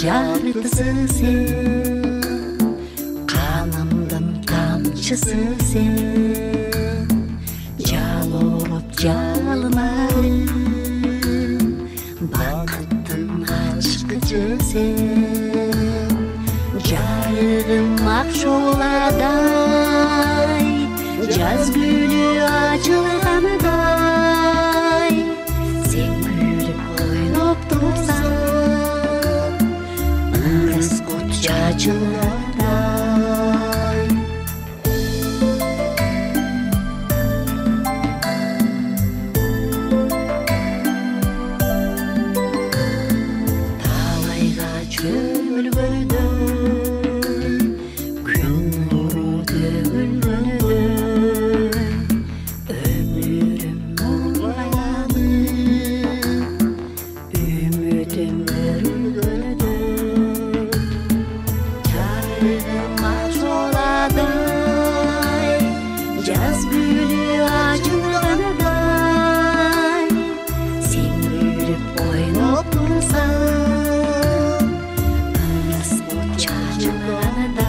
жарытысы сен, қанымдың тамшысы сен, жалоп жалынарым, бақыттың ашқычы сен, жарығым ақшоладай, жаз гүлі açılғаныдай, сен күліп ойнап тұрсаң, ырыс от шашылғандай. Талайға жөмілгөдөн, күн нұры төгілгөнөдөн, өмірім мұңайланып, үмітім өрілгөнөдөн, жарығым ақшоладай, жаз гүлі açылғаныдай, сен күліп ойнап тұрсаң, ырыс от шашылғаныдай.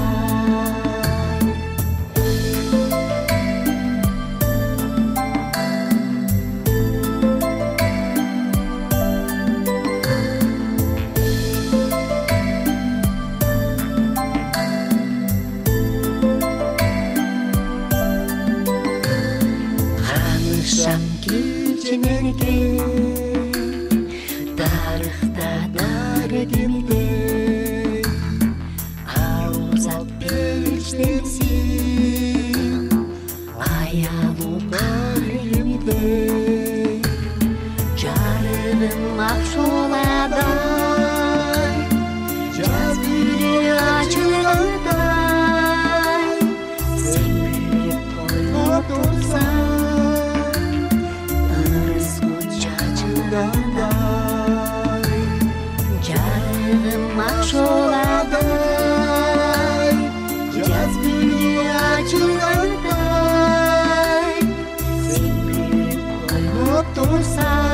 Қанышам кеченерге, тарихта дары кемеде, аузат періштесін, аялу бар емеде, жарығым ақшоладай, жаз гүлі açылғаныдай, сен күліп ойнап тұрсаң, ырыс от шашылғандай, жарығым ақшоладай, жаз гүлі açылғаныдай, сен күліп ойнап тұрсаң,